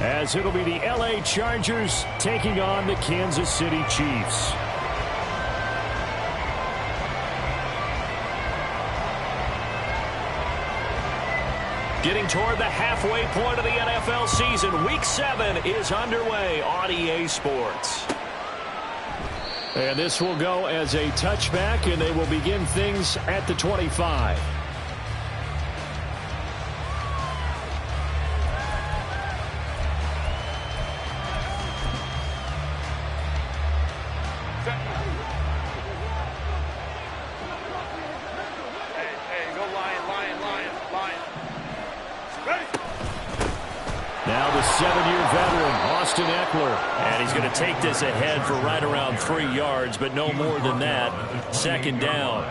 as it'll be the L.A. Chargers taking on the Kansas City Chiefs. Getting toward the halfway point of the NFL season, Week 7 is underway on EA Sports. And this will go as a touchback, and they will begin things at the 25. Now the 7-year veteran, Austin Eckler. And he's going to take this ahead for right around 3 yards, but no more than that. Second down.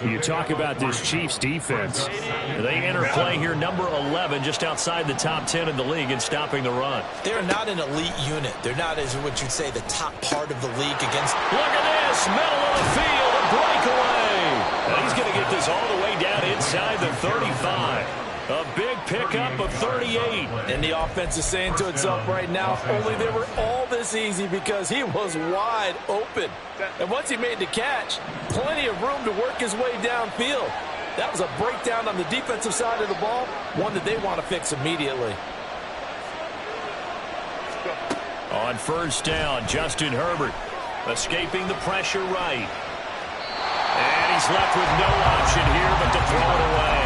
You talk about this Chiefs defense. They enter play here number 11, just outside the top 10 in the league in stopping the run. They're not an elite unit. They're not, as what you'd say, the top part of the league against. Look at this, middle of the field, a breakaway. And he's going to get this all the way down inside the 35. A big pickup of 38. And the offense is saying to itself right now, if only they were all this easy, because he was wide open. And once he made the catch, plenty of room to work his way downfield. That was a breakdown on the defensive side of the ball, one that they want to fix immediately. On first down, Justin Herbert escaping the pressure right. And he's left with no option here but to throw it away.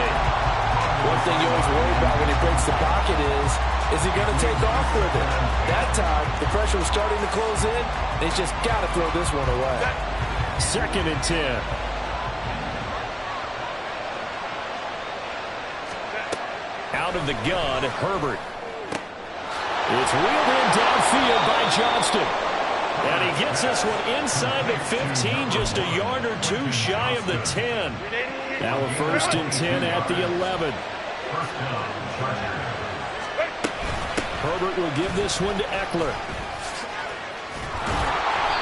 One thing you always worry about when he breaks the pocket is he going to take off with it? That time, the pressure was starting to close in. They just got to throw this one away. 2nd and 10. Out of the gun, Herbert. It's wheeled in downfield by Johnston. And he gets this one inside the 15, just a yard or two shy of the 10. Now a 1st and 10 at the 11. Herbert will give this one to Eckler.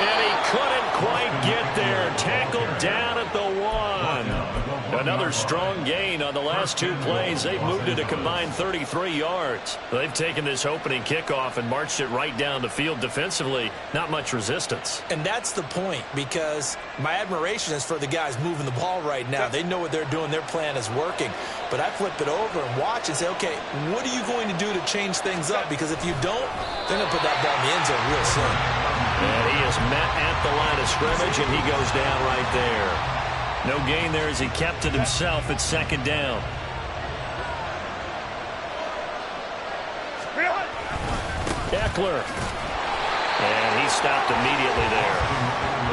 And he couldn't quite get there. Tackled down at the 1. Another strong gain on the last 2 plays. They've moved it a combined 33 yards. They've taken this opening kickoff and marched it right down the field defensively. Not much resistance. And that's the point, because my admiration is for the guys moving the ball right now. They know what they're doing. Their plan is working. But I flip it over and watch and say, okay, what are you going to do to change things up? Because if you don't, they're going to put that ball in the end zone real soon. And he is met at the line of scrimmage, and he goes down right there. No gain there as he kept it himself at 2nd down. Eckler. And he stopped immediately there.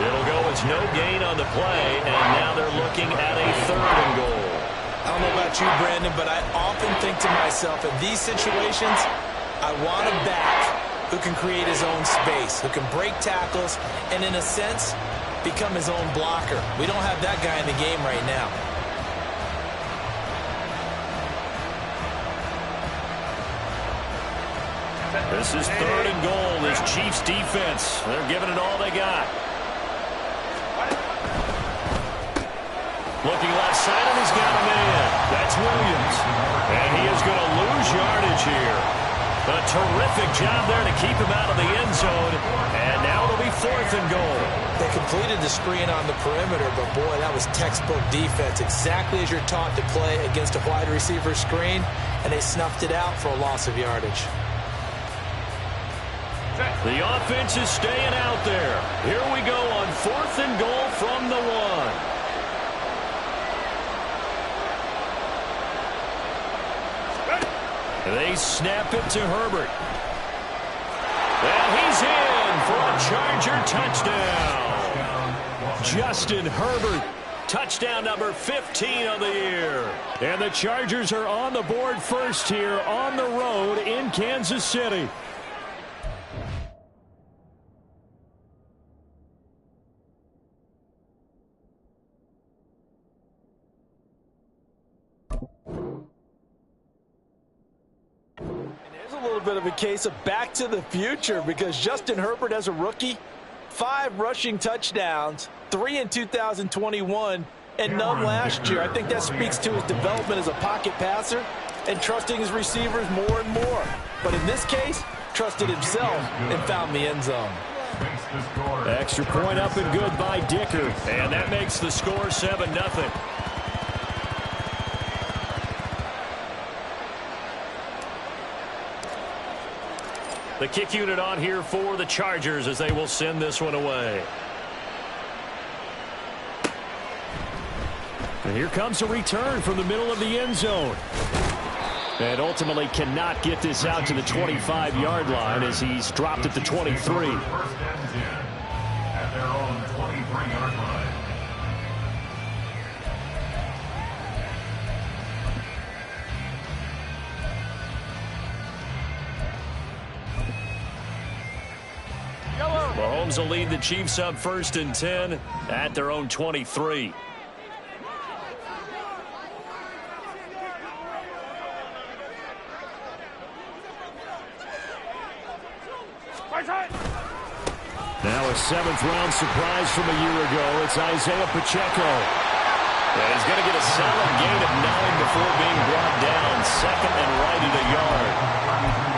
It'll go as no gain on the play, and now they're looking at a 3rd and goal. I don't know about you, Brandon, but I often think to myself, in these situations, I want a back who can create his own space, who can break tackles, and in a sense, become his own blocker. We don't have that guy in the game right now. This is 3rd and goal. This Chiefs defense, they're giving it all they got. Looking left side, and he's got a man. That's Williams. And he is going to lose yardage here. A terrific job there to keep him out of the end zone. And now it'll be 4th and goal. They completed the screen on the perimeter, but boy, that was textbook defense. Exactly as you're taught to play against a wide receiver screen, and they snuffed it out for a loss of yardage. The offense is staying out there. Here we go on 4th and goal from the 1. They snap it to Herbert. And he's in for a Charger touchdown. Justin Herbert, touchdown number 15 of the year. And the Chargers are on the board first here on the road in Kansas City. Bit of a case of back to the future, because Justin Herbert, as a rookie, 5 rushing touchdowns, 3 in 2021 and none last year. I think that speaks to his development as a pocket passer and trusting his receivers more and more. But in this case, trusted himself and found the end zone. Extra point up and good by Dicker. And that makes the score 7-0. The kick unit on here for the Chargers as they will send this one away. And here comes a return from the middle of the end zone. And ultimately cannot get this out to the 25-yard line as he's dropped at the 23. At their own 23-yard line. Mahomes will lead the Chiefs up 1st and 10 at their own 23. Now a 7th-round surprise from a year ago. It's Isaiah Pacheco. And he's going to get a solid gain of 9 before being brought down. 2nd and right at a yard.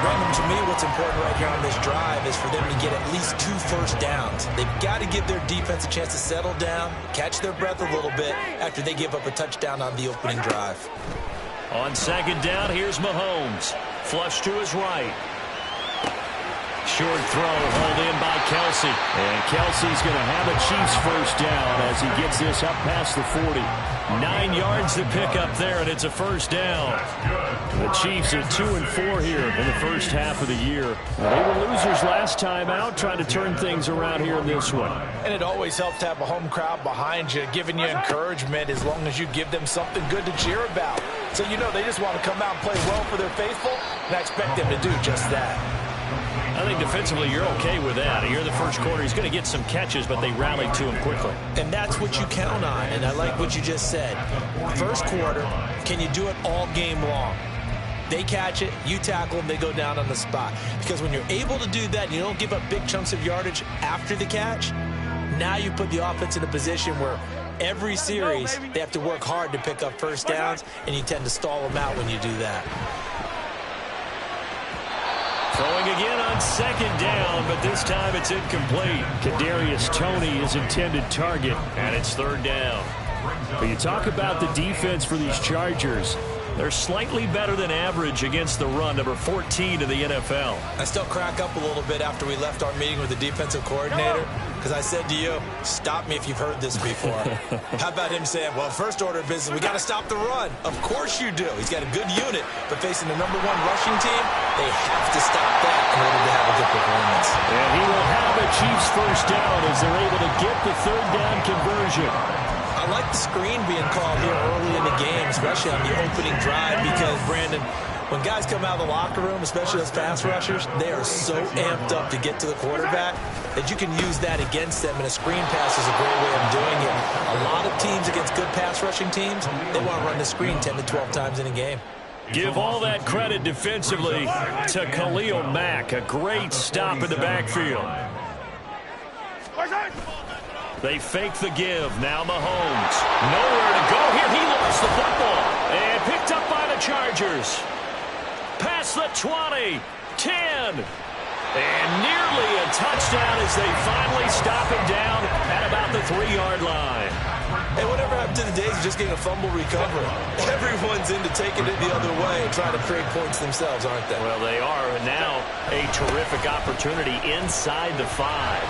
Brandon, to me, what's important right here on this drive is for them to get at least 2 first downs. They've got to give their defense a chance to settle down, catch their breath a little bit after they give up a touchdown on the opening drive. On 2nd down, here's Mahomes. Flush to his right. Short throw hauled in by Kelsey. And Kelsey's going to have a Chiefs first down as he gets this up past the 40. 9 yards to pick up there, and it's a first down. The Chiefs are 2-4 here in the first half of the year. They were losers last time out, trying to turn things around here in this one. And it always helps to have a home crowd behind you, giving you encouragement as long as you give them something good to cheer about. So you know they just want to come out and play well for their faithful, and I expect them to do just that. I think defensively you're okay with that. Here in the first quarter, he's going to get some catches, but they rallied to him quickly. And that's what you count on, and I like what you just said. First quarter, can you do it all game long? They catch it, you tackle them, they go down on the spot. Because when you're able to do that and you don't give up big chunks of yardage after the catch, now you put the offense in a position where every series they have to work hard to pick up first downs, and you tend to stall them out when you do that. Throwing again on 2nd down, but this time it's incomplete. Kadarius Toney is intended target, and it's 3rd down. But you talk about the defense for these Chargers. They're slightly better than average against the run, number 14 in the NFL. I still crack up a little bit after we left our meeting with the defensive coordinator, because I said to you, stop me if you've heard this before. How about him saying, well, first order of business, we got to stop the run. Of course you do. He's got a good unit, but facing the #1 rushing team, they have to stop that in order to have a good performance. And he will have a Chiefs first down as they're able to get the 3rd down conversion. I like the screen being called here early in the game, especially on the opening drive, because, Brandon, when guys come out of the locker room, especially those pass rushers, they are so amped up to get to the quarterback that you can use that against them, and a screen pass is a great way of doing it. A lot of teams against good pass rushing teams, they want to run the screen 10 to 12 times in a game. Give all that credit defensively to Khalil Mack. A great stop in the backfield. They fake the give. Now Mahomes. Nowhere to go here. He lost the football. And picked up by the Chargers. Past the 20. 10. And nearly a touchdown as they finally stop him down at about the 3-yard line. Hey, whatever happened to the days of just getting a fumble recovery? Everyone's into taking it the other way and trying to create points themselves, aren't they? Well, they are. And now a terrific opportunity inside the 5.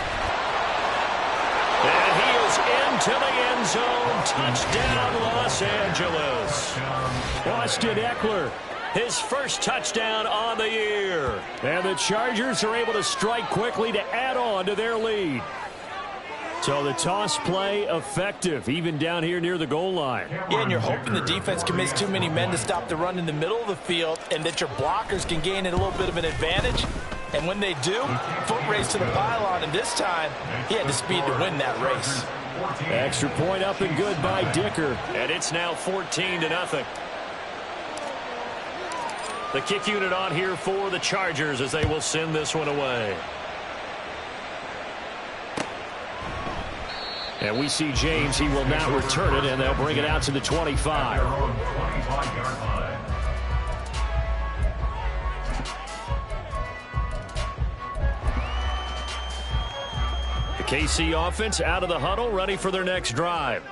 And he is into the end zone. Touchdown, Los Angeles. Austin Eckler, his first touchdown on the year. And the Chargers are able to strike quickly to add on to their lead. So the toss play effective, even down here near the goal line. Yeah, and you're hoping the defense commits too many men to stop the run in the middle of the field and that your blockers can gain a little bit of an advantage. And when they do, foot race to the pylon, and this time, he had the speed to win that race. Extra point up and good by Dicker, and it's now 14-0. The kick unit on here for the Chargers as they will send this one away. And we see James, he will now return it, and they'll bring it out to the 25. KC offense out of the huddle, ready for their next drive.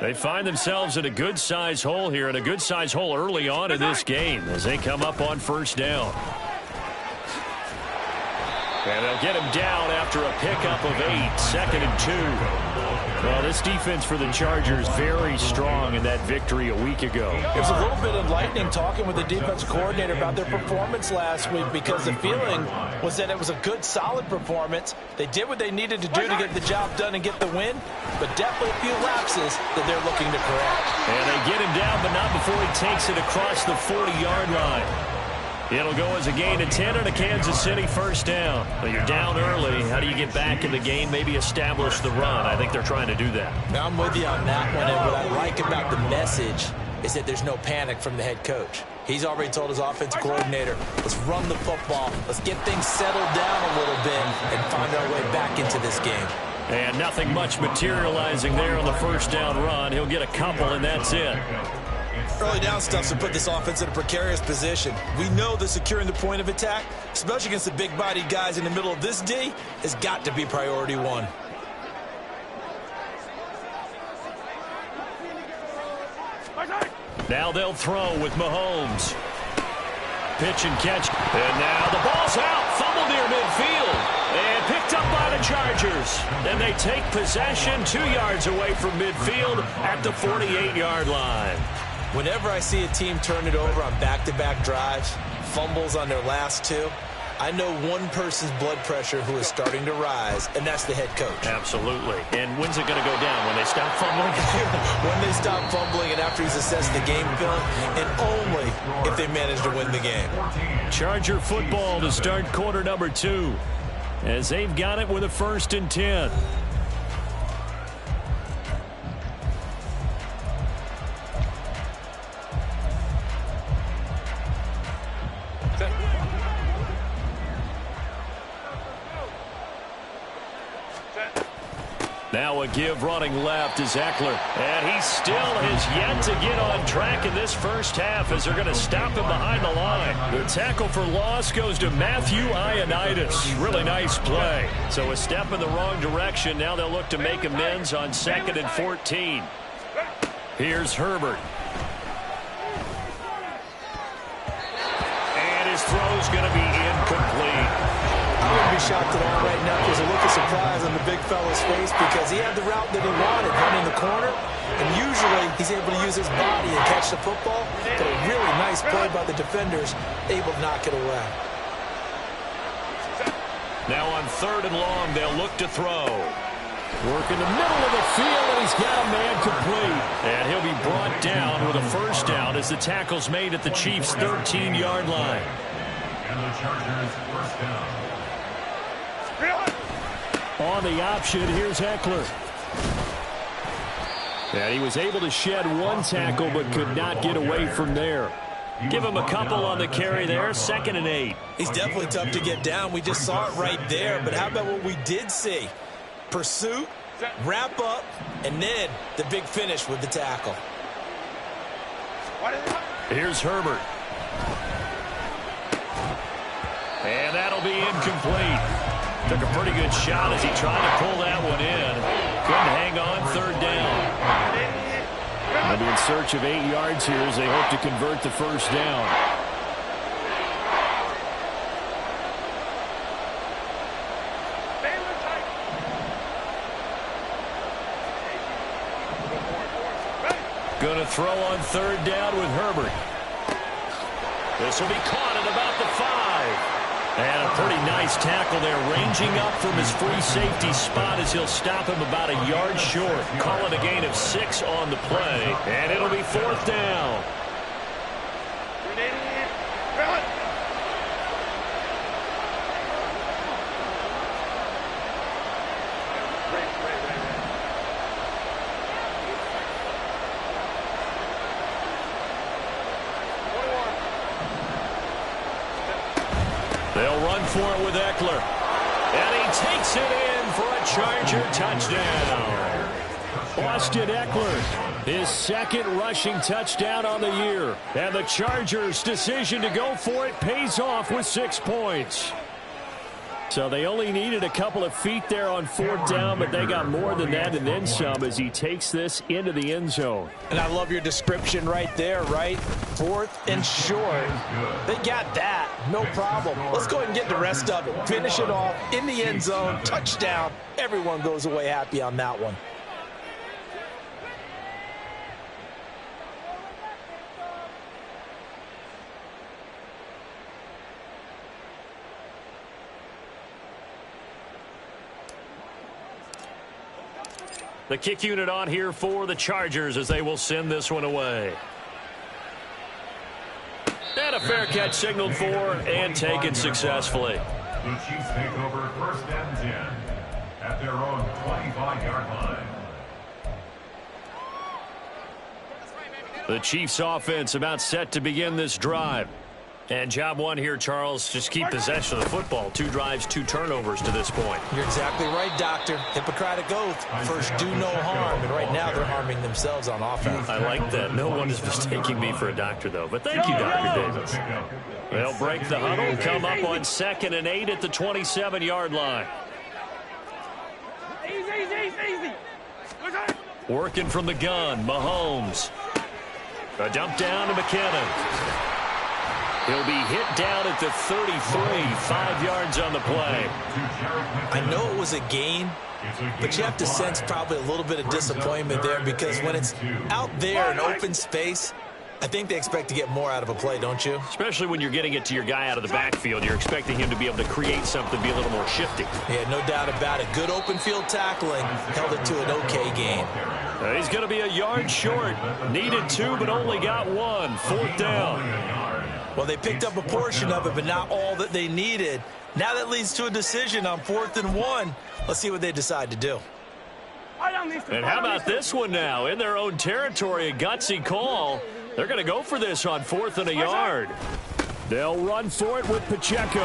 They find themselves in a good-sized hole here, and a good-sized hole early on in this game as they come up on first down. And they'll get him down after a pickup of 8, 2nd and 2. Well, this defense for the Chargers very strong in that victory a week ago. It was a little bit enlightening talking with the defensive coordinator about their performance last week, because the feeling was that it was a good, solid performance. They did what they needed to do to get the job done and get the win, but definitely a few lapses that they're looking to correct. And they get him down, but not before he takes it across the 40-yard line. It'll go as a gain of 10 and a Kansas City first down. But you're down early. How do you get back in the game, maybe establish the run? I think they're trying to do that. Now, I'm with you on that one, and what I like about the message is that there's no panic from the head coach. He's already told his offensive coordinator, let's run the football, let's get things settled down a little bit and find our way back into this game. And nothing much materializing there on the first down run. He'll get a couple, and that's it. Early down stuff to put this offense in a precarious position. We know that securing the point of attack, especially against the big-bodied guys in the middle of this D, has got to be priority one. Now they'll throw with Mahomes. Pitch and catch. And now the ball's out. Fumble near midfield. And picked up by the Chargers. And they take possession 2 yards away from midfield at the 48-yard line. Whenever I see a team turn it over on back-to-back drives, fumbles on their last 2, I know one person's blood pressure who is starting to rise, and that's the head coach. Absolutely. And when's it going to go down? When they stop fumbling? When they stop fumbling and after he's assessed the game film, and only if they manage to win the game. Charger football to start quarter number 2 as they've got it with a 1st and 10. Now a give running left is Eckler. And he still has yet to get on track in this first half as they're going to stop him behind the line. The tackle for loss goes to Matthew Ioannidis. Really nice play. So a step in the wrong direction. Now they'll look to make amends on 2nd and 14. Here's Herbert. And his throw's going to be incomplete. I wouldn't be shocked at all right now if there's a look of surprise on the big fella's face, because he had the route that he wanted, running the corner, and usually he's able to use his body and catch the football, but a really nice play by the defenders, able to knock it away. Now on 3rd and long, they'll look to throw. Work in the middle of the field, and he's got a man complete. And he'll be brought down with a first down as the tackle's made at the Chiefs' 13-yard line. And the Chargers first down. On the option, here's Eckler. And he was able to shed one tackle but could not get away from there. Give him a couple on the carry there, 2nd and 8. He's definitely tough to get down. We just saw it right there. But how about what we did see? Pursuit, wrap up, and then the big finish with the tackle. Here's Herbert. And that'll be incomplete. Took a pretty good shot as he tried to pull that one in. Couldn't hang on, 3rd down. They'll be in search of 8 yards here as they hope to convert the first down. Going to throw on 3rd down with Herbert. This will be caught at about the 5. And a pretty nice tackle there, ranging up from his free safety spot as he'll stop him about a yard short. Call it a gain of 6 on the play, and it'll be 4th down. They'll run for it with Eckler. And he takes it in for a Charger touchdown. Austin Eckler, his 2nd rushing touchdown on the year. And the Chargers' decision to go for it pays off with 6 points. So they only needed a couple of feet there on 4th down, but they got more than that and then some as he takes this into the end zone. And I love your description right there, right? 4th and short. They got that. No problem. Let's go ahead and get the rest of it. Finish it off in the end zone. Touchdown. Everyone goes away happy on that one. The kick unit on here for the Chargers as they will send this one away. And a fair catch signaled for and taken successfully. The Chiefs take over 1st and 10 at their own 25-yard line. The Chiefs offense about set to begin this drive. And job one here, Charles, just keep possession of the football. 2 drives, 2 turnovers to this point. You're exactly right, Doctor. Hippocratic oath. First, do no harm. And right now, they're harming themselves on offense. I like that. No one is mistaking me for a doctor, though. But thank you, Dr. Davis. They'll break the huddle and come up on 2nd and 8 at the 27-yard line. Easy. Working from the gun, Mahomes. A dump down to McKinnon. He'll be hit down at the 33, 5 yards on the play. I know it was a gain, but you have to sense probably a little bit of disappointment there because when it's out there in open space, I think they expect to get more out of a play, don't you? Especially when you're getting it to your guy out of the backfield. You're expecting him to be able to create something, be a little more shifty. Yeah, no doubt about it. Good open field tackling held it to an okay gain. He's going to be a yard short. Needed 2, but only got 1. 4th down. Well, they picked up a portion of it, but not all that they needed. Now that leads to a decision on 4th and 1. Let's see what they decide to do. And how about this one now? In their own territory, a gutsy call. They're going to go for this on 4th and a yard. They'll run for it with Pacheco.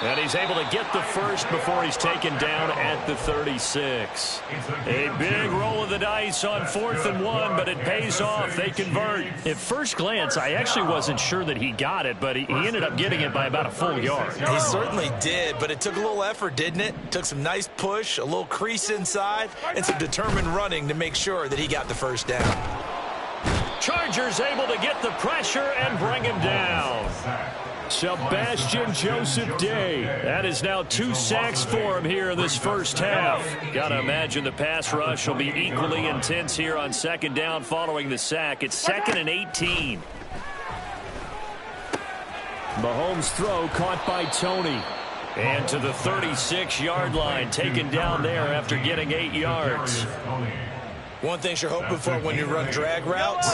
And he's able to get the first before he's taken down at the 36. A big roll of the dice on 4th and 1, but it pays off. They convert. At first glance, I actually wasn't sure that he got it, but he ended up getting it by about a full yard. He certainly did, but it took a little effort, didn't it? Took some nice push, a little crease inside, and some determined running to make sure that he got the first down. Chargers able to get the pressure and bring him down. Sebastian Joseph Day. That is now 2 sacks for him here in this first half. Got to imagine the pass rush will be equally intense here on 2nd down following the sack. It's 2nd and 18. Mahomes' throw caught by Tony. And to the 36-yard line, taken down there after getting 8 yards. One thing you're hoping for when you run drag routes,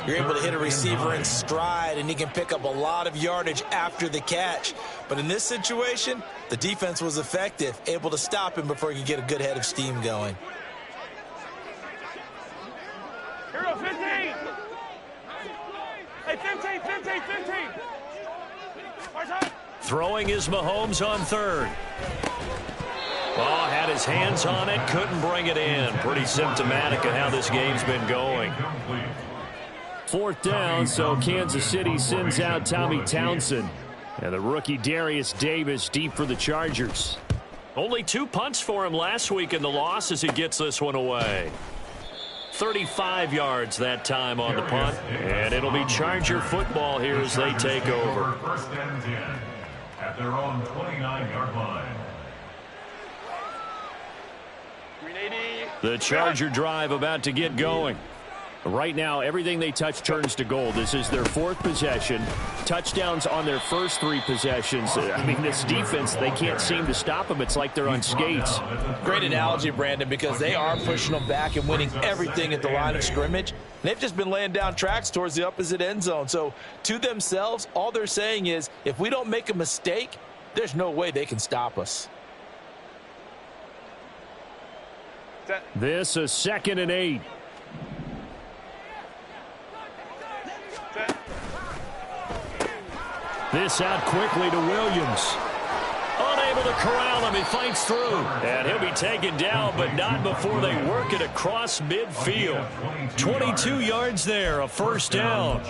you're able to hit a receiver in stride, and he can pick up a lot of yardage after the catch. But in this situation, the defense was effective, able to stop him before he could get a good head of steam going. Hero 15. Hey, 15. Throwing is Mahomes on 3rd. Oh, had his hands on it, couldn't bring it in. Pretty symptomatic of how this game's been going. 4th down, so Kansas City sends out Tommy Townsend. And the rookie Darius Davis deep for the Chargers. Only 2 punts for him last week in the loss as he gets this one away. 35 yards that time on the punt. And it'll be Charger football here as they take over. 1st and 10 at their own 29-yard line. The Charger drive about to get going. Right now, everything they touch turns to gold. This is their 4th possession. Touchdowns on their first 3 possessions. I mean, this defense, they can't seem to stop them. It's like they're on skates. Great analogy, Brandon, because they are pushing them back and winning everything at the line of scrimmage. They've just been laying down tracks towards the opposite end zone. So, to themselves, all they're saying is, if we don't make a mistake, there's no way they can stop us. This is 2nd and 8. This out quickly to Williams. Unable able to corral him. He fights through. And he'll be taken down, but not before they work it across midfield. 22 yards there, a first down.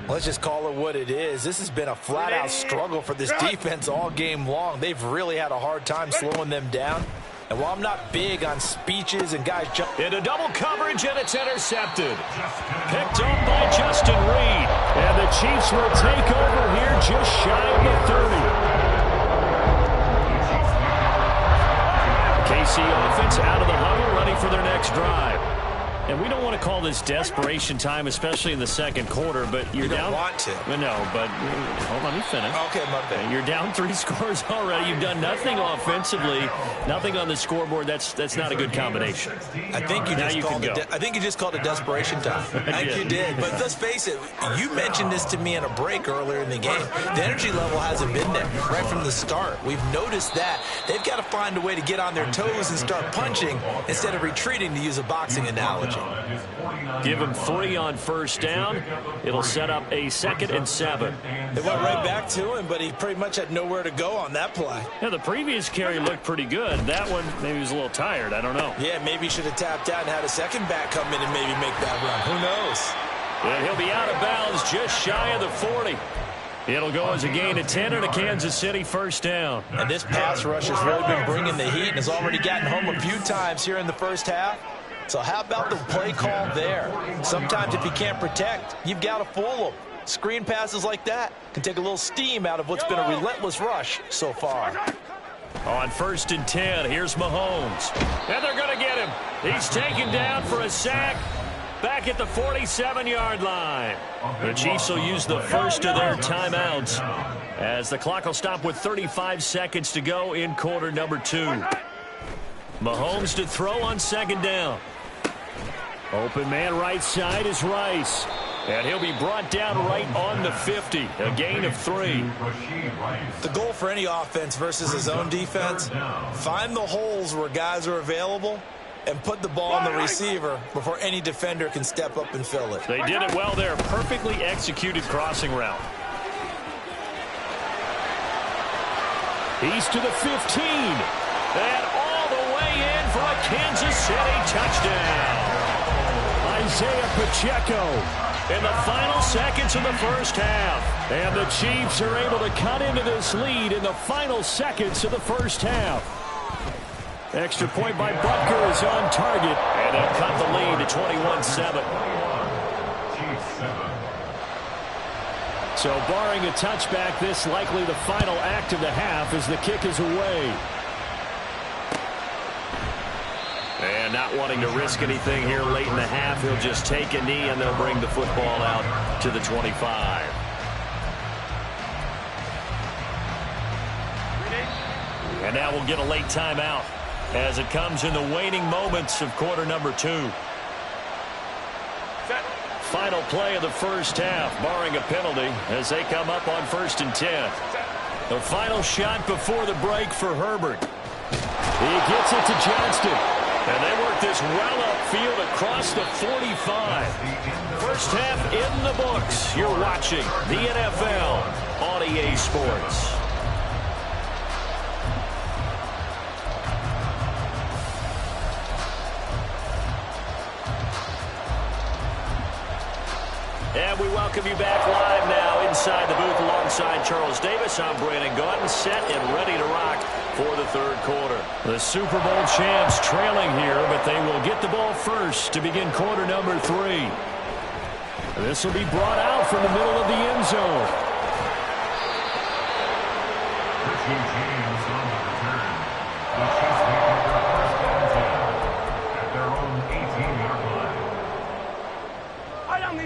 Let's just call it what it is. This has been a flat-out struggle for this defense all game long. They've really had a hard time slowing them down. And while I'm not big on speeches and guys jump into double coverage, and it's intercepted. Picked up by Justin Reed. And the Chiefs will take over here just shy of the 30. KC offense out of the huddle, ready for their next drive. And we don't want to call this desperation time, especially in the second quarter, but you're down. You don't want to. No, but hold on, let me finish. Okay, my bad. You're down 3 scores already. You've done nothing offensively, nothing on the scoreboard. That's not a good combination. I think you just called it desperation time. I think you did. But let's face it, you mentioned this to me in a break earlier in the game. The energy level hasn't been there right from the start. We've noticed that. They've got to find a way to get on their toes and start punching instead of retreating, to use a boxing analogy. Give him 3 on first down. It'll set up a 2nd and 7. They went right back to him, but he pretty much had nowhere to go on that play. Yeah, the previous carry looked pretty good. That one, maybe he was a little tired. I don't know. Yeah, maybe he should have tapped out and had a second back come in and maybe make that run. Who knows? Yeah, he'll be out of bounds just shy of the 40. It'll go as a gain of 10 and a Kansas City first down. And this pass rush has really been bringing the heat and has already gotten home a few times here in the first half. So how about the play call there? Sometimes if you can't protect, you've got to fool them. Screen passes like that can take a little steam out of what's been a relentless rush so far. On 1st and 10, here's Mahomes. And they're going to get him. He's taken down for a sack back at the 47-yard line. The Chiefs will use the first of their timeouts as the clock will stop with 35 seconds to go in quarter number 2. Mahomes to throw on 2nd down. Open man right side is Rice. And he'll be brought down right on the 50. A gain of 3. The goal for any offense versus his own defense, find the holes where guys are available and put the ball on the receiver before any defender can step up and fill it. They did it well there. Perfectly executed crossing route. He's to the 15. And all the way in for a Kansas City touchdown. Isaiah Pacheco in the final seconds of the first half. And the Chiefs are able to cut into this lead in the final seconds of the first half. Extra point by Butker is on target. And they'll cut the lead to 21-7. So barring a touchback, this likely the final act of the half as the kick is away. And not wanting to risk anything here late in the half, he'll just take a knee and they'll bring the football out to the 25. And now we'll get a late timeout as it comes in the waning moments of quarter number 2. Final play of the first half, barring a penalty, as they come up on 1st and 10. The final shot before the break for Herbert. He gets it to Johnston. And they work this well upfield across the 45. First half in the books. You're watching the NFL on EA Sports. And we welcome you back live now inside the booth alongside Charles Davis. I'm Brandon Gaudin, set and ready to rock for the third quarter. The Super Bowl champs trailing here, but they will get the ball first to begin quarter number 3. This will be brought out from the middle of the end zone.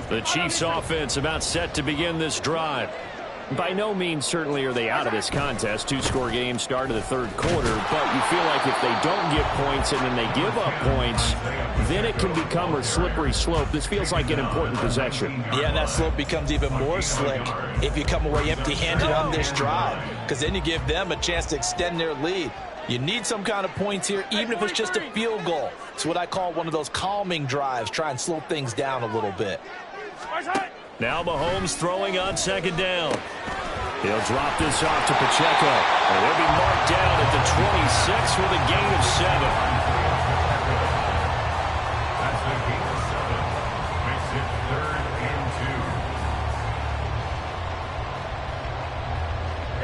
The Chiefs offense about set to begin this drive. By no means certainly are they out of this contest. 2-score game start of the third quarter, but you feel like if they don't get points and then they give up points, then it can become a slippery slope. This feels like an important possession. Yeah, and that slope becomes even more slick if you come away empty-handed on this drive, because then you give them a chance to extend their lead. You need some kind of points here, even if it's just a field goal. It's what I call one of those calming drives, try and slow things down a little bit. Now Mahomes throwing on 2nd down. He'll drop this off to Pacheco. And he'll be marked down and 6 with a gain of 7. That's a gain of 7. Makes it 3rd and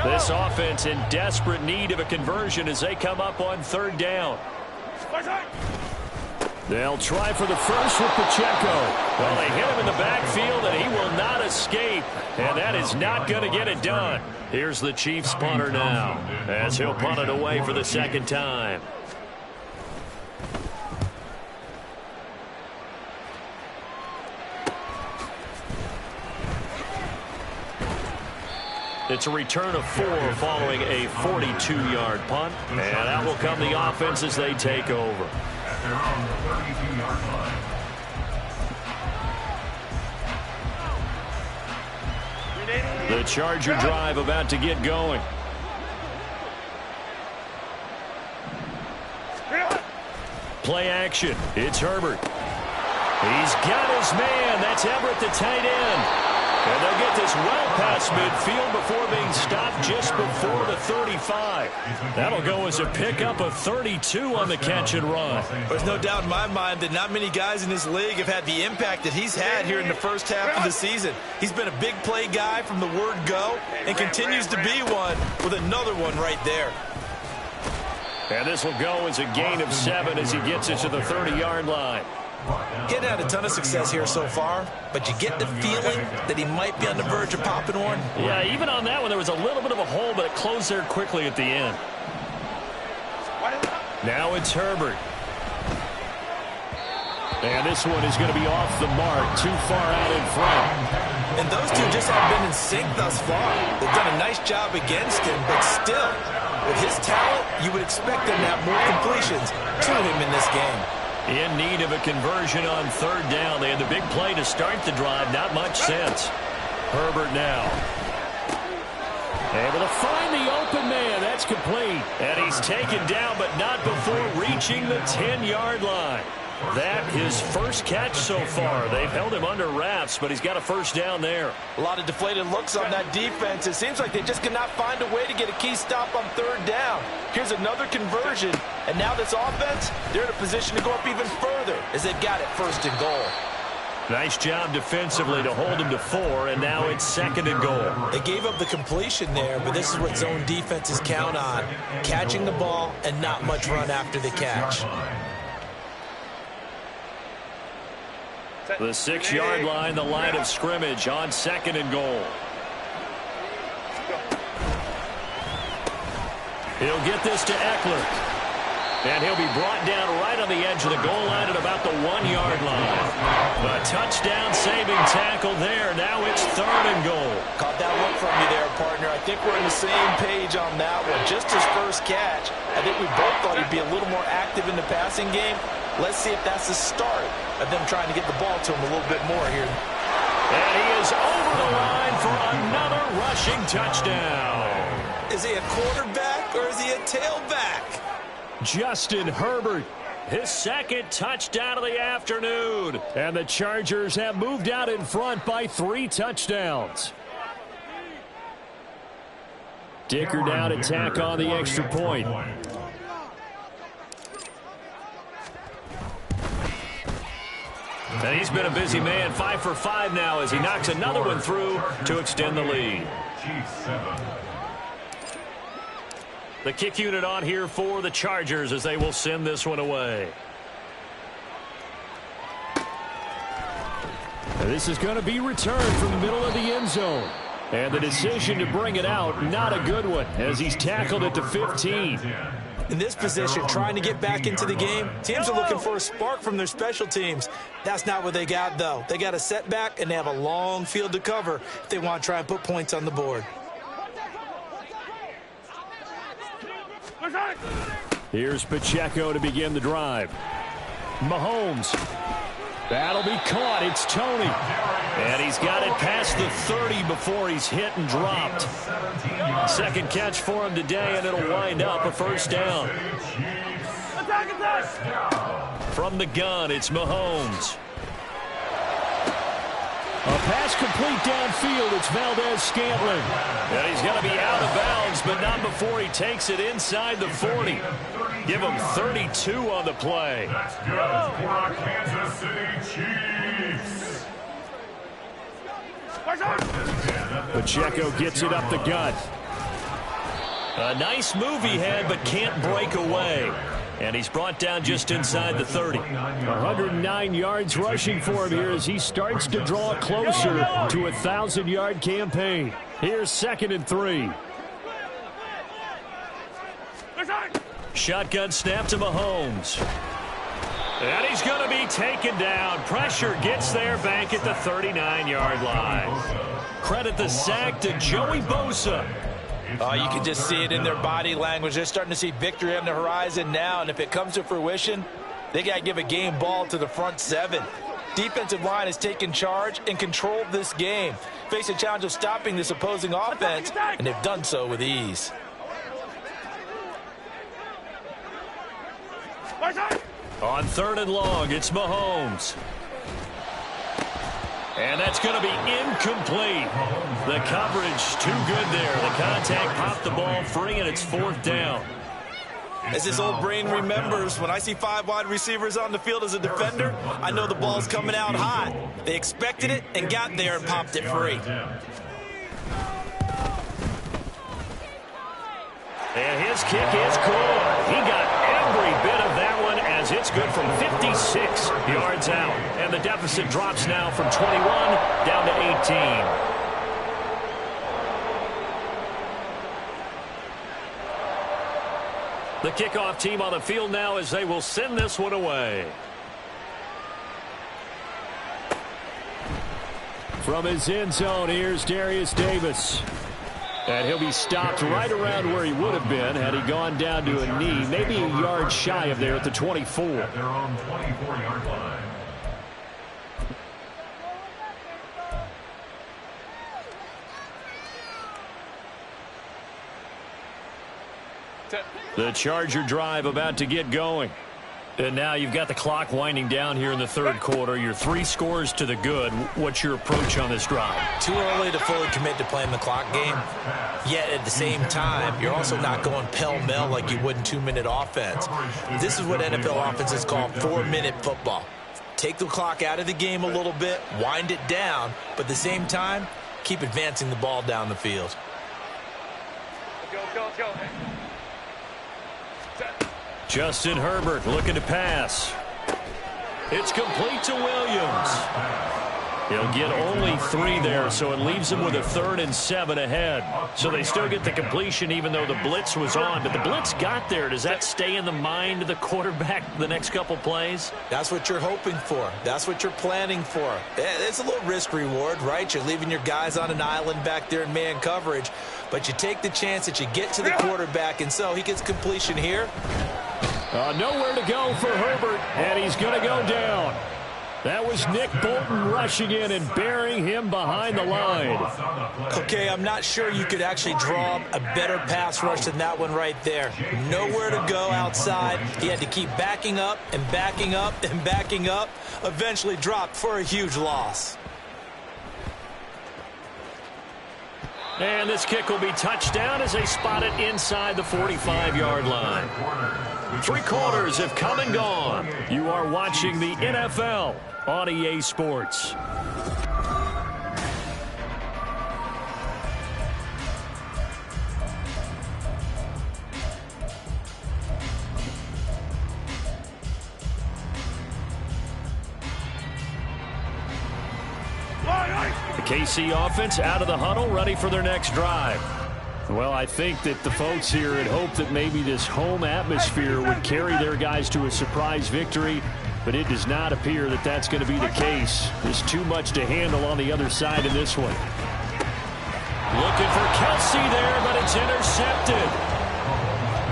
2. This offense in desperate need of a conversion as they come up on 3rd down. They'll try for the first with Pacheco. Well, they hit him in the backfield, and he will not escape. And that is not going to get it done. Here's the Chiefs punter now, as he'll punt it away for the 2nd time. It's a return of 4 following a 42-yard punt. And that will come the offense as they take over. At their own 32-yard line. The Charger drive about to get going. Play action. It's Herbert. He's got his man. That's Everett, the tight end. And they'll get this well past midfield before being stopped just before the 35. That'll go as a pickup of 32 on the catch and run. There's no doubt in my mind that not many guys in this league have had the impact that he's had here in the first half of the season. He's been a big play guy from the word go and continues to be one with another one right there. And this will go as a gain of 7 as he gets it to the 30-yard line. Getting had a ton of success here so far, but you get the feeling that he might be on the verge of popping one. Yeah, even on that one, there was a little bit of a hole, but it closed there quickly at the end. Now it's Herbert. And this one is going to be off the mark, too far out in front. And those two just haven't been in sync thus far. They've done a nice job against him, but still, with his talent, you would expect them to have more completions to him in this game. In need of a conversion on 3rd down. They had the big play to start the drive. Not much sense. Herbert now. Able to find the open man. That's complete. And he's taken down, but not before reaching the 10-yard line. That his first catch so far. They've held him under wraps, but he's got a first down there. A lot of deflated looks on that defense. It seems like they just cannot find a way to get a key stop on 3rd down. Here's another conversion, and now this offense, they're in a position to go up even further as they've got it 1st and goal. Nice job defensively to hold him to 4, and now it's 2nd and goal. They gave up the completion there, but this is what zone defenses count on. Catching the ball and not much run after the catch. The 6-yard line, the line of scrimmage on 2nd and goal. He'll get this to Eckler. And he'll be brought down right on the edge of the goal line at about the 1-yard line. A touchdown-saving tackle there. Now it's 3rd and goal. Caught that look from you there, partner. I think we're on the same page on that one. Just his first catch. I think we both thought he'd be a little more active in the passing game. Let's see if that's the start of them trying to get the ball to him a little bit more here. And he is over the line for another rushing touchdown. Is he a quarterback or is he a tailback? Justin Herbert, his 2nd touchdown of the afternoon. And the Chargers have moved out in front by 3 touchdowns. Dicker now to tack on the extra point. And he's been a busy man, 5 for 5 now as he knocks another one through to extend the lead. The kick unit on here for the Chargers as they will send this one away. And this is going to be returned from the middle of the end zone. And the decision to bring it out, not a good one, as he's tackled at the 15. In this position, trying to get back into the game, teams are looking for a spark from their special teams. That's not what they got, though. They got a setback, and they have a long field to cover if they want to try and put points on the board. Here's Pacheco to begin the drive. Mahomes. That'll be caught. It's Tony. And he's got it past the 30 before he's hit and dropped. 2nd catch for him today, and it'll wind up a first down. From the gun, it's Mahomes. A pass complete downfield. It's Valdez-Scantling. And he's going to be out of bounds, but not before he takes it inside the 40. Give him 32 on the play. That's good for our Kansas City Chiefs. Pacheco gets it up the gut. A nice move he had, but can't break away. And he's brought down just inside the 30. 109 yards rushing for him here as he starts to draw closer to a 1,000-yard campaign. Here's 2nd and 3. Shotgun snap to Mahomes. And he's going to be taken down. Pressure gets there back at the 39-yard line. Credit the sack to Joey Bosa. Oh, you can just see it in their body language. They're starting to see victory on the horizon now, and if it comes to fruition, they got to give a game ball to the front 7. Defensive line has taken charge and controlled this game. Face a challenge of stopping this opposing offense, and they've done so with ease. On 3rd and long, it's Mahomes. And that's going to be incomplete. The coverage too good there. The contact popped the ball free, and it's 4th down. As his old brain remembers, when I see 5 wide receivers on the field as a defender, I know the ball's coming out hot. They expected it and got there and popped it free. And his kick is good. He got every bit of that one as it's good from 56 yards out. And the deficit drops now from 21 down to 18. The kickoff team on the field now as they will send this one away. From his end zone, here's Darius Davis. And he'll be stopped right around where he would have been had he gone down to a knee, maybe a yard shy of there at the 24. At their own 24-yard line. The Charger drive about to get going. And now you've got the clock winding down here in the 3rd quarter. You're 3 scores to the good. What's your approach on this drive? Too early to fully commit to playing the clock game. Yet at the same time, you're also not going pell-mell like you would in 2-minute offense. This is what NFL offenses call 4-minute football. Take the clock out of the game a little bit, wind it down, but at the same time, keep advancing the ball down the field. Let's go. Justin Herbert looking to pass. It's complete to Williams. He'll get only 3 there, so it leaves him with a 3rd and 7 ahead. So they still get the completion even though the blitz was on. But the blitz got there. Does that stay in the mind of the quarterback the next couple plays? That's what you're hoping for. That's what you're planning for. It's a little risk reward, right? You're leaving your guys on an island back there in man coverage. But you take the chance that you get to the quarterback, and so he gets completion here. Nowhere to go for Herbert, and he's going to go down. That was Nick Bolton rushing in and burying him behind the line. Okay, I'm not sure you could actually draw a better pass rush than that one right there. Nowhere to go outside. He had to keep backing up and backing up and backing up. Eventually dropped for a huge loss. And this kick will be touched down as they spot it inside the 45-yard line. 3 quarters have come and gone. You are watching the NFL on EA Sports. The KC offense out of the huddle, ready for their next drive. Well, I think that the folks here had hoped that maybe this home atmosphere would carry their guys to a surprise victory, but it does not appear that that's going to be the case. There's too much to handle on the other side in this one. Looking for Kelsey there, but it's intercepted.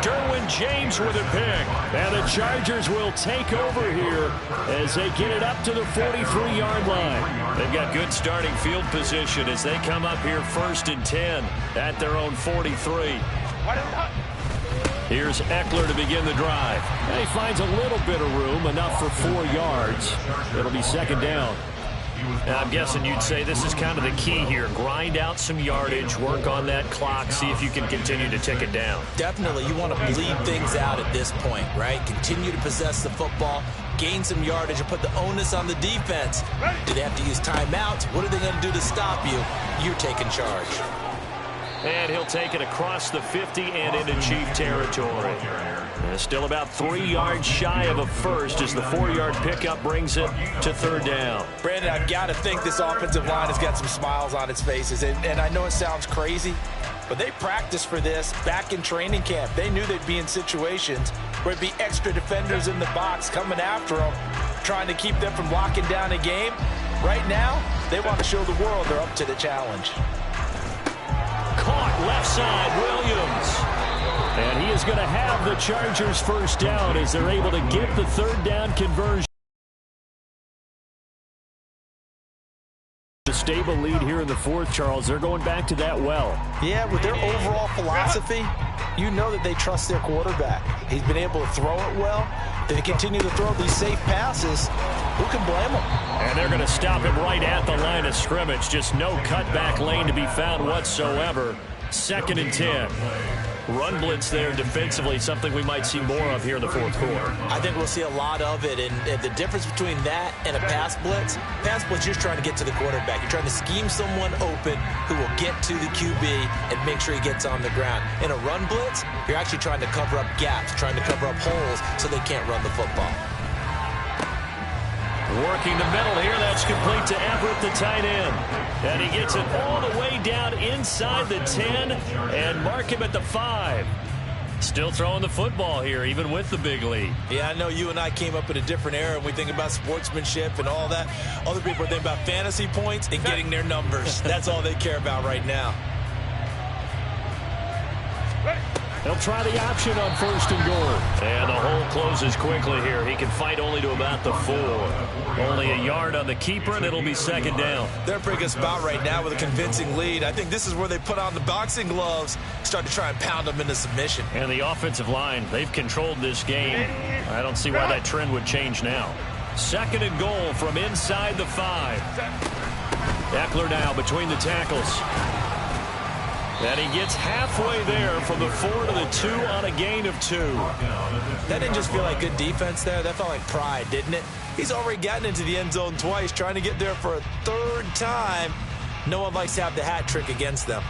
Derwin James with a pick. And the Chargers will take over here as they get it up to the 43-yard line. They've got good starting field position as they come up here 1st and 10 at their own 43. Here's Eckler to begin the drive. And he finds a little bit of room, enough for 4 yards. It'll be 2nd down. I'm guessing you'd say this is kind of the key here. Grind out some yardage, work on that clock, see if you can continue to tick it down. Definitely, you want to bleed things out at this point, right? Continue to possess the football, gain some yardage, and put the onus on the defense. Do they have to use timeouts? What are they going to do to stop you? You're taking charge. And he'll take it across the 50 and into Chief territory. And still about 3 yards shy of a first as the 4-yard pickup brings it to third down. Brandon, I've got to think this offensive line has got some smiles on its faces. And I know it sounds crazy, but they practiced for this back in training camp. They knew they'd be in situations where there'd be extra defenders in the box coming after them, trying to keep them from locking down a game. Right now, they want to show the world they're up to the challenge. Caught left side, Williams. And he is going to have the Chargers first down as they're able to get the third down conversion. A stable lead here in the fourth, Charles. They're going back to that well. Yeah, with their overall philosophy, you know that they trust their quarterback. He's been able to throw it well. They continue to throw these safe passes. Who can blame them? And they're going to stop him right at the line of scrimmage. Just no cutback lane to be found whatsoever. 2nd and 10. Run blitz there defensively, something we might see more of here in the fourth quarter. I think we'll see a lot of it, and the difference between that and a pass blitz, you're trying to get to the quarterback. You're trying to scheme someone open who will get to the QB and make sure he gets on the ground. In a run blitz, you're actually trying to cover up gaps, trying to cover up holes so they can't run the football. Working the middle here, that's complete to Everett, the tight end. And he gets it all the way down inside the 10 and mark him at the 5. Still throwing the football here, even with the big lead. Yeah, I know you and I came up in a different era, and we think about sportsmanship and all that. Other people are thinking about fantasy points and getting their numbers. That's all they care about right now. They'll try the option on 1st and goal. And the hole closes quickly here. He can fight only to about the 4. Only a yard on the keeper, and it'll be 2nd down. They're a pretty good spot right now with a convincing lead. I think this is where they put on the boxing gloves, start to try and pound them into submission. And the offensive line, they've controlled this game. I don't see why that trend would change now. 2nd and goal from inside the 5. Eckler now between the tackles. And he gets halfway there from the 4 to the 2 on a gain of 2. That didn't just feel like good defense there. That felt like pride, didn't it? He's already gotten into the end zone twice, trying to get there for a 3rd time. No one likes to have the hat trick against them.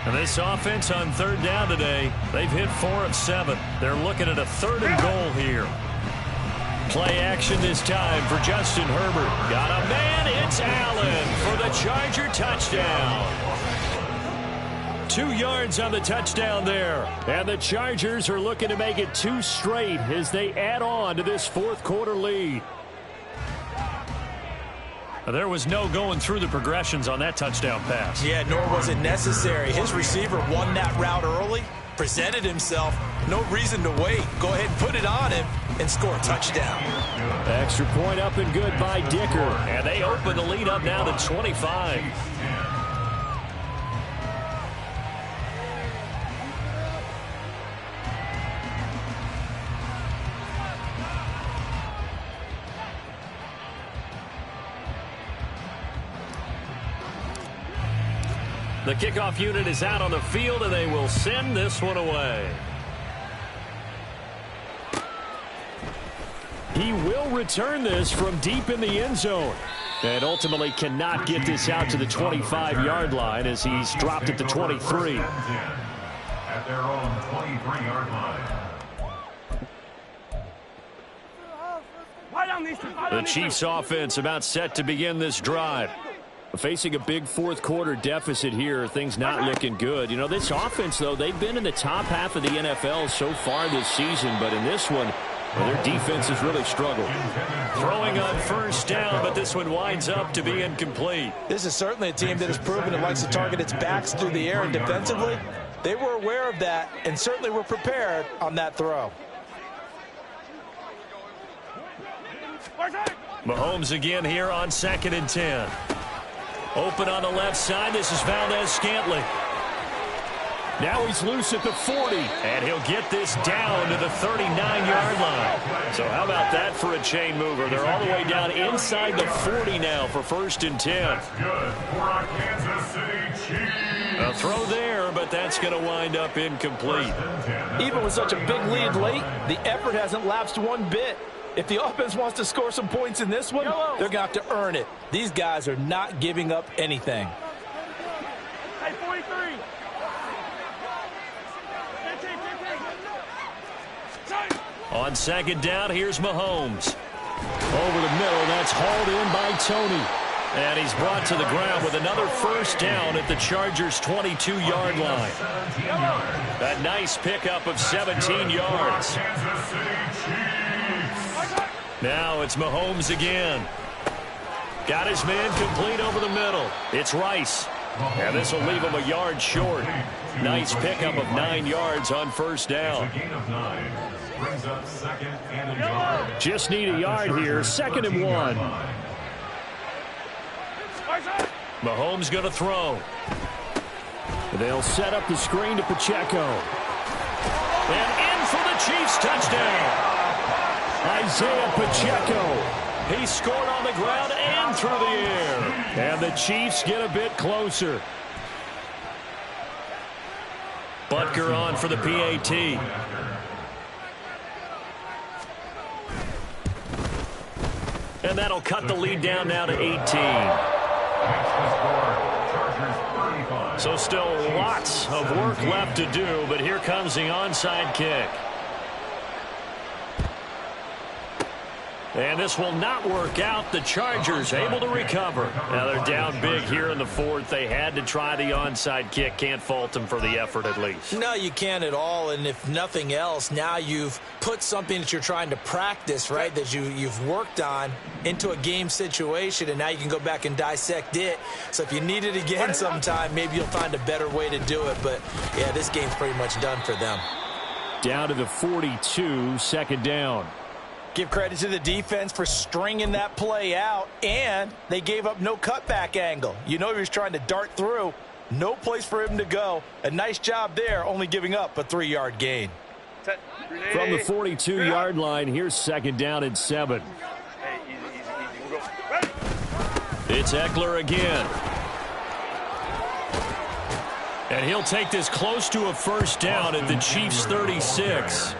And this offense on 3rd down today, they've hit 4 of 7. They're looking at a 3rd and goal here. Play action this time for Justin Herbert. Got a man, it's Allen for the Charger touchdown. 2 yards on the touchdown there. And the Chargers are looking to make it 2 straight as they add on to this fourth quarter lead. There was no going through the progressions on that touchdown pass. Yeah, nor was it necessary. His receiver won that route early, presented himself. No reason to wait. Go ahead and put it on him and score a touchdown. Extra point up and good by Dicker. And they open the lead up now to 25. The kickoff unit is out on the field, and they will send this one away. He will return this from deep in the end zone. And ultimately cannot get this out to the 25-yard line as he's dropped at the 23. At their own 23-yard line. The Chiefs offense about set to begin this drive. Facing a big fourth quarter deficit here, things not looking good. You know, this offense, though, they've been in the top half of the NFL so far this season, but in this one, well, their defense has really struggled. Throwing on 1st down, but this one winds up to be incomplete. This is certainly a team that has proven it likes to target its backs through the air, and defensively, they were aware of that and certainly were prepared on that throw. Mahomes again here on 2nd and 10. Open on the left side. This is Valdez Scantling. Now he's loose at the 40, and he'll get this down to the 39-yard line. So how about that for a chain mover? They're all the way down inside the 40 now for 1st and 10. That's good for our Kansas City Chiefs. A throw there, but that's going to wind up incomplete. Even with such a big lead late, the effort hasn't lapsed one bit. If the offense wants to score some points in this one, they're going to have to earn it. These guys are not giving up anything. Hey, 43. On 2nd down, here's Mahomes. Over the middle, that's hauled in by Tony. And he's brought to the ground with another 1st down at the Chargers' 22-yard line. A nice pickup of 17 yards. Now it's Mahomes again. Got his man complete over the middle. It's Rice. And this will leave him a yard short. Nice pickup of 9 yards on 1st down. Brings up 2nd and a yard. Just need a yard here. 2nd and 1. Mahomes going to throw. They'll set up the screen to Pacheco. And in for the Chiefs touchdown. Isaiah Pacheco. He scored on the ground and through the air. And the Chiefs get a bit closer. Butker on for the PAT. And that'll cut the lead down now to 18. So still lots of work left to do, but here comes the onside kick. And this will not work out. The Chargers able to recover. Now they're down big here in the 4th. They had to try the onside kick. Can't fault them for the effort at least. No, you can't at all. And if nothing else, now you've put something that you're trying to practice, right, that you've worked on into a game situation, and now you can go back and dissect it. So if you need it again sometime, maybe you'll find a better way to do it. But, yeah, this game's pretty much done for them. Down to the 42, 2nd down. Give credit to the defense for stringing that play out, and they gave up no cutback angle. You know he was trying to dart through. No place for him to go. A nice job there, only giving up a 3-yard gain. From the 42-yard line, here's 2nd down and 7. It's Eckler again. And he'll take this close to a 1st down at the Chiefs' 36.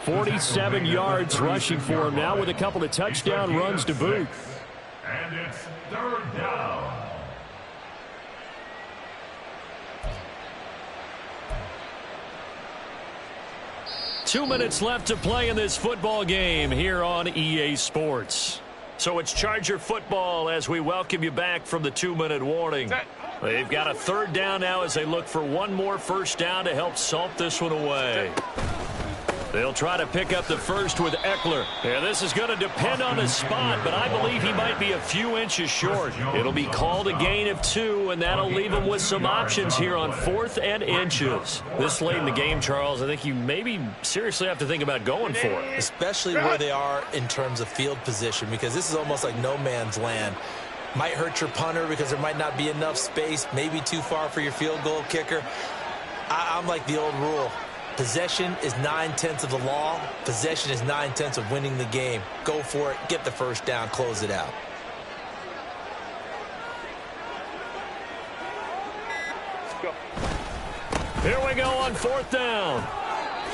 47 yards rushing for him now with a couple of touchdown runs to boot. And it's 3rd down. Two minutes left to play in this football game here on EA Sports. So it's Charger football as we welcome you back from the 2-minute warning. They've got a 3rd down now as they look for one more 1st down to help salt this one away. They'll try to pick up the 1st with Eckler. Yeah, this is going to depend on his spot, but I believe he might be a few inches short. It'll be called a gain of 2, and that'll leave him with some options here on 4th and inches. This late in the game, Charles, I think you maybe seriously have to think about going for it. Especially where they are in terms of field position, because this is almost like no man's land. Might hurt your punter because there might not be enough space, maybe too far for your field goal kicker. I'm like the old rule. Possession is 9/10 of the law. Possession is 9/10 of winning the game. Go for it. Get the 1st down. Close it out. Here we go on 4th down.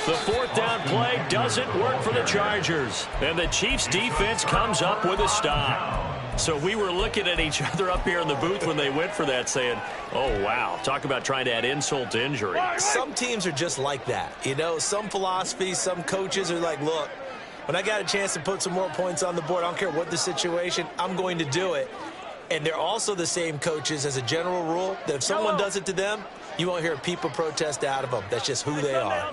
The 4th down play doesn't work for the Chargers. And the Chiefs defense comes up with a stop. So we were looking at each other up here in the booth when they went for that saying, oh, wow, talk about trying to add insult to injury. Some teams are just like that. You know, some philosophies, some coaches are like, look, when I got a chance to put some more points on the board, I don't care what the situation, I'm going to do it. And they're also the same coaches as a general rule that if someone does it to them, you won't hear people protest out of them. That's just who they are.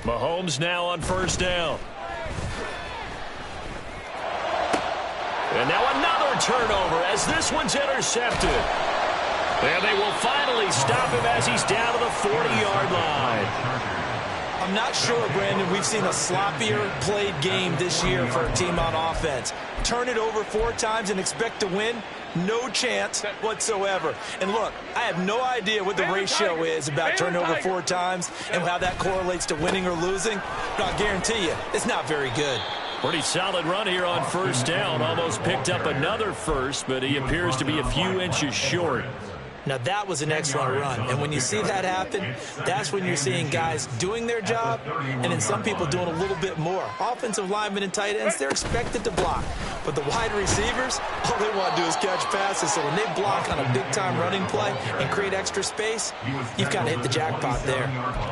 Mahomes now on 1st down. And now another turnover as this one's intercepted. And they will finally stop him as he's down to the 40-yard line. I'm not sure, Brandon, we've seen a sloppier played game this year for a team on offense. Turn it over 4 times and expect to win? No chance whatsoever. And look, I have no idea what the ratio is about turnover 4 times and how that correlates to winning or losing, but I'll guarantee you, it's not very good. Pretty solid run here on first down. Almost picked up another first, but he appears to be a few inches short. Now, that was an excellent run. And when you see that happen, that's when you're seeing guys doing their job and then some people doing a little bit more. Offensive linemen and tight ends, they're expected to block. But the wide receivers, all they want to do is catch passes. So when they block on a big-time running play and create extra space, you've kind of hit the jackpot there.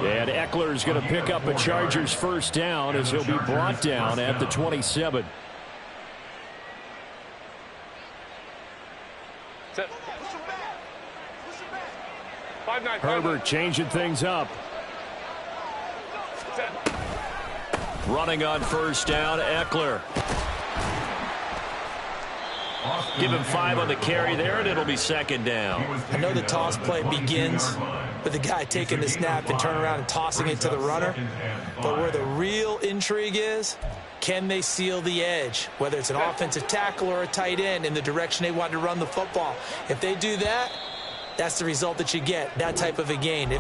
And Eckler's going to pick up a Chargers first down as he'll be brought down at the 27. Herbert changing things up. Running on first down, Eckler. Give him 5 on the carry there, and it'll be second down. I know the toss play begins with the guy taking the snap and turn around and tossing it to the runner. But where the real intrigue is, can they seal the edge, whether it's an offensive tackle or a tight end, in the direction they want to run the football? If they do that, that's the result that you get, that type of a gain.